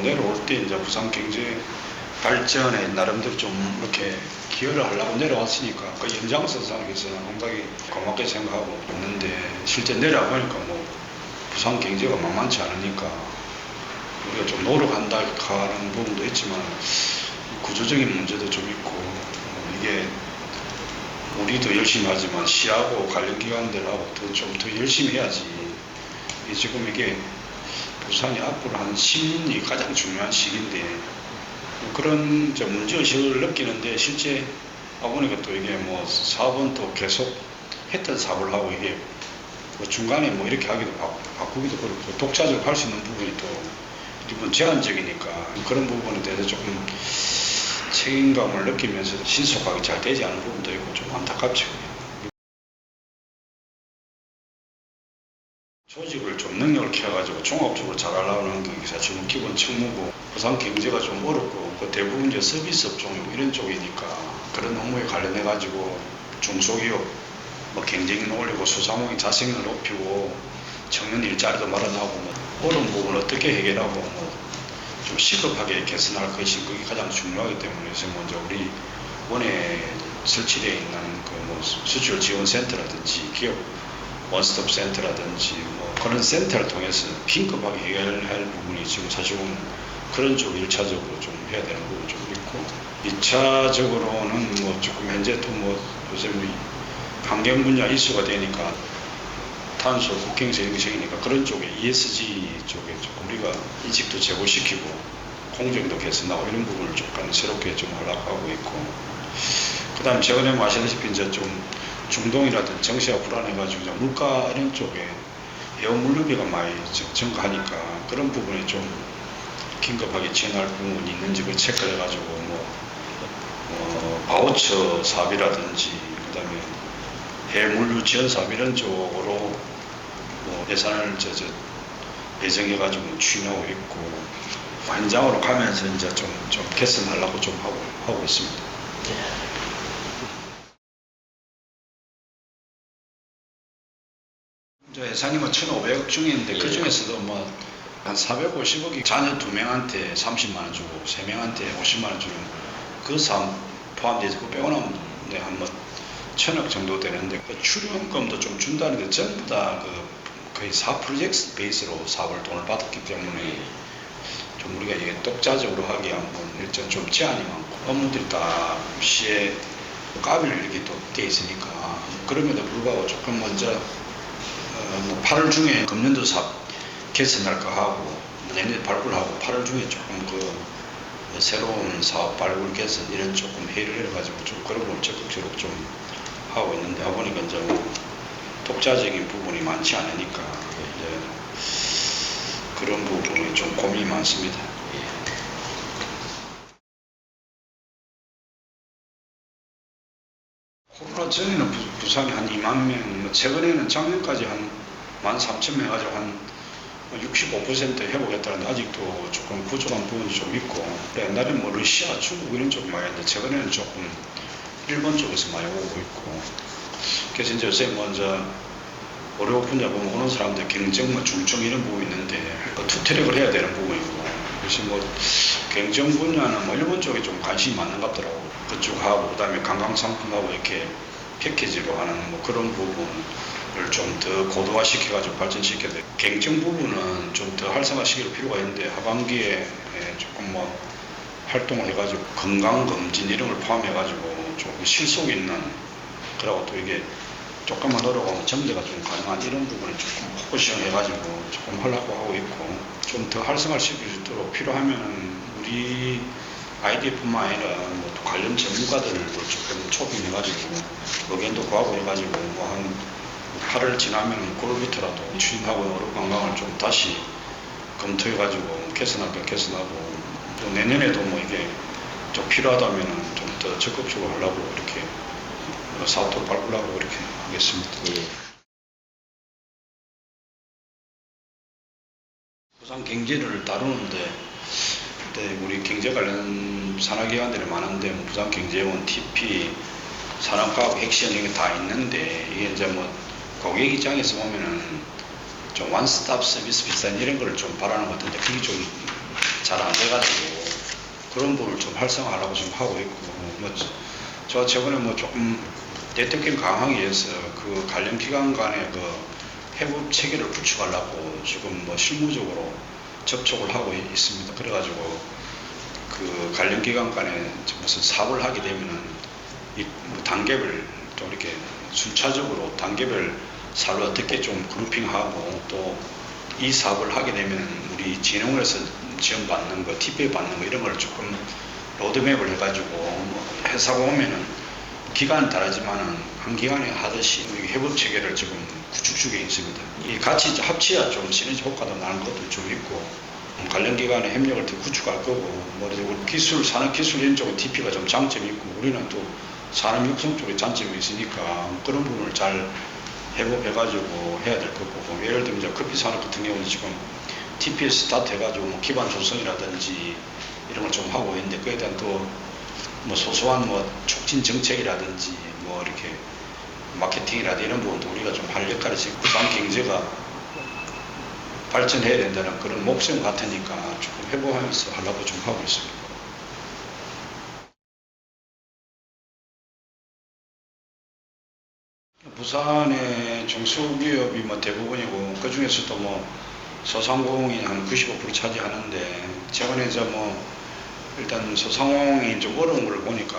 내려올 때 이제 부산 경제 발전에 나름대로 좀 이렇게 기여를 하려고 내려왔으니까 그 연장선상에서는 상당히 고맙게 생각하고 있는데 실제 내려와 보니까 뭐 부산 경제가 만만치 않으니까 우리가 좀 노력한다 하는 부분도 있지만 구조적인 문제도 좀 있고 이게 우리도 열심히 하지만 시하고 관련 기관들하고 좀 더 열심히 해야지. 지금 이게 부산이 앞으로 한 10년이 가장 중요한 시기인데 그런 문제의식을 느끼는데 실제 와보니까 또 이게 뭐 사업은 또 계속 했던 사업을 하고 이게 뭐 중간에 뭐 이렇게 하기도 바꾸기도 그렇고 독자적으로 할 수 있는 부분이 또 일본 제한적이니까 그런 부분에 대해서 조금 책임감을 느끼면서도 신속하게 잘 되지 않은 부분도 있고 좀 안타깝죠. 조직을 좀 능력을 키워가지고 종합적으로 잘하려고 하는 게 사실은 기본 책무고 부산 경제가 좀 어렵고 그 대부분 이제 서비스 업종이고 이런 쪽이니까 그런 업무에 관련해가지고 중소기업 뭐 경쟁력 올리고 소상공인 자생률 높이고 청년 일자리도 마련하고 뭐 어려운 부분 어떻게 해결하고 뭐 좀 시급하게 개선할 것이 그게 가장 중요하기 때문에 그래서 먼저 우리 원에 설치되어 있는 그 뭐 수출 지원 센터라든지 기업 원스톱 센터라든지 뭐 그런 센터를 통해서 긴급하게 해결할 부분이 지금 사실은 그런 쪽 1차적으로 좀 해야 되는 부분이 좀 있고 2차적으로는 뭐 조금 현재 또 뭐 요새 환경 분야 이슈가 되니까 탄소 국경세 형성이니까 그런 쪽에 ESG 쪽에 조금 우리가 인식도 제고시키고 공정도 개선하고 이런 부분을 조금 새롭게 좀 하려고 하고 있고 그 다음에 최근에 아시다시피 이제 좀 중동이라든지 정세가 불안해가지고 물가 이런 쪽에 해운물류비가 많이 증가하니까 그런 부분에 좀 긴급하게 지원할 부분이 있는지 그 체크를 해가지고 뭐 바우처 사업이라든지 그 다음에 해물류 지원 사업 이런 쪽으로 뭐 예산을 예정해가지고 추진하고 있고 현장으로 가면서 이제 좀 개선하려고 좀 하고 있습니다. 예산이 뭐 1,500억 중인데 그 중에서도 뭐 한 450억이 자녀 2명한테 30만 원 주고 3명한테 50만 원 주는 그 사업 포함돼서 그 빼고 나면 한 1,000억 정도 되는데 그 출연금도 좀 준다는 게 전부 다 거의 사업 프로젝트 베이스로 사업을 돈을 받았기 때문에 좀 우리가 이게 독자적으로 하기 한번 일단 좀 제한이 많고 업무들이 다 시에 까비를 이렇게 또 돼 있으니까 그럼에도 불구하고 조금 먼저 8월 중에 금년도 사업 개선할까 하고 내년에 발굴하고 8월 중에 조금 새로운 사업 발굴 개선 이런 조금 회의를 해가지고 좀 그런 걸 적극적으로 좀 하고 있는데 보니까 이제 독자적인 부분이 많지 않으니까 이제 그런 부분이 좀 고민이 많습니다. 코로나 전에는 부산이 한 2만 명, 최근에는 작년까지 한 13,000명 해가지고 한 65% 회복했다는데 아직도 조금 부족한 부분이 좀 있고 옛날에는 뭐 러시아, 중국 이런 쪽 많이 했는데 최근에는 조금 일본 쪽에서 많이 오고 있고 그래서 이제 요새 먼저 어려운 분야 보면 오는 사람들 경쟁 뭐 중증 이런 부분이 있는데 투트랙을 해야 되는 부분이고 그래서 뭐 경쟁 분야는 뭐 일본 쪽에 좀 관심이 많은 것 같더라고. 그쪽하고 그다음에 관광상품하고 이렇게 패키지로 하는 뭐 그런 부분을 좀 더 고도화시켜가지고 발전시켜야 돼. 경쟁 부분은 좀 더 활성화시킬 필요가 있는데 하반기에 조금 뭐 활동을 해가지고 건강검진 이런 걸 포함해가지고 조금 실속 있는 그리고 또 이게 조금만 노력하면 정제가 좀 가능한 이런 부분을 조금 포커싱 해가지고 조금 하려고 하고 있고 좀 더 활성화시킬 수 있도록 필요하면은 우리 ID뿐만 아니라 뭐 관련 전문가들도 조금 초빙해가지고 의견도 구하고 해가지고 뭐 한 8월 지나면 9월부터라도 추진하고 어로관광을 좀 다시 검토해가지고 개선할 거 개선하고 또 내년에도 뭐 이게 좀 필요하다면은 좀 더 적극적으로 하려고 이렇게 사업도 발굴하고 이렇게 하겠습니다. 예. 부산 경제를 다루는데 우리 경제 관련 산하기관들이 많은데 뭐 부산경제원, TP, 산업과학 핵심 이런 게 다 있는데 이게 이제 뭐 고객 입장에서 보면은 좀 원스톱 서비스 비슷한 이런 걸 좀 바라는 것 같은데 그게 좀 잘 안 돼가지고 그런 부분을 좀 활성화하려고 좀 하고 있고, 저 최근에 조금 대통령 강화하기 위해서 그 관련 기관 간의 그 회복 체계를 구축하려고 지금 실무적으로 접촉을 하고 있습니다. 그래가지고 그 관련 기관 간에 무슨 사업을 하게 되면은 이 단계별 또 이렇게 순차적으로 단계별 사업을 어떻게 좀 그룹핑하고 또 이 사업을 하게 되면 우리 진흥원에서 지원받는 거, TPA 받는 거 이런 걸 조금 로드맵을 해가지고 회사가 오면은 기간은 다르지만은 한 기간에 하듯이 협업 체계를 지금 구축 중에 있습니다. 이 같이 합치야 좀 시너지 효과도 나는 것도 좀 있고 관련 기관의 협력을 더 구축할 거고 기술, 산업기술 이런 쪽은 TP가 좀 장점이 있고 우리는 또 산업 육성 쪽에 장점이 있으니까 그런 부분을 잘 회복해가지고 해야 될 거고 예를 들면 이제 커피 산업 같은 경우는 지금 TPS 스타트 해가지고 기반 조성이라든지 이런 걸 좀 하고 있는데 그에 대한 또 소소한 촉진 정책이라든지 이렇게 마케팅이라든지 이런 부분도 우리가 좀 할 역할이 지금 부산 경제가 발전해야 된다는 그런 목숨 같으니까 조금 회복하면서 하려고 좀 하고 있습니다. 부산의 중소기업이 대부분이고 그 중에서도 소상공인이 한 95% 차지하는데 최근에 일단 소상공인이 좀 어려운 걸 보니까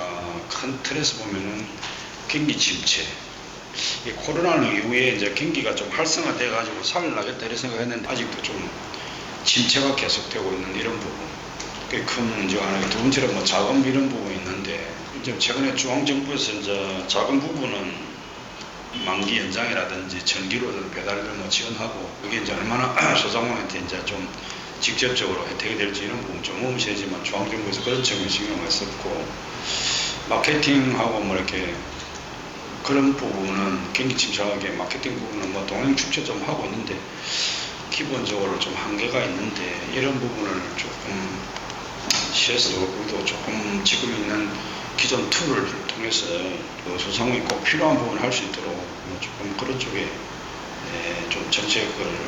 큰 틀에서 보면은 경기 침체. 이 코로나 이후에 이제 경기가 좀 활성화돼 가지고 살아나겠다 이런 생각했는데 아직도 좀 침체가 계속되고 있는 이런 부분. 꽤 큰 문제가 하나. 두 번째로 자금 이런 부분이 있는데 이제 최근에 중앙정부에서 이제 자금 부분은 만기 연장이라든지 전기료 배달을 지원하고 그게 이제 얼마나 소상공인한테 이제 좀 직접적으로 혜택이 될지 이런 부분 좀 의문시하지만 중앙정부에서 그런 점을 신경을 썼고 마케팅하고 이렇게 그런 부분은 경기 침체하게 마케팅 부분은 동행 축제 좀 하고 있는데 기본적으로 좀 한계가 있는데 이런 부분을 조금 CS도 조금 지금 있는 기존 툴을 통해서 소상공인이 꼭 필요한 부분을 할 수 있도록 조금 그런 쪽에 좀 정책을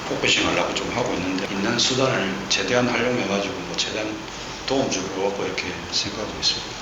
포커싱 하려고 좀 하고 있는데 있는 수단을 최대한 활용해 가지고 최대한 도움 주려고 이렇게 생각하고 있습니다.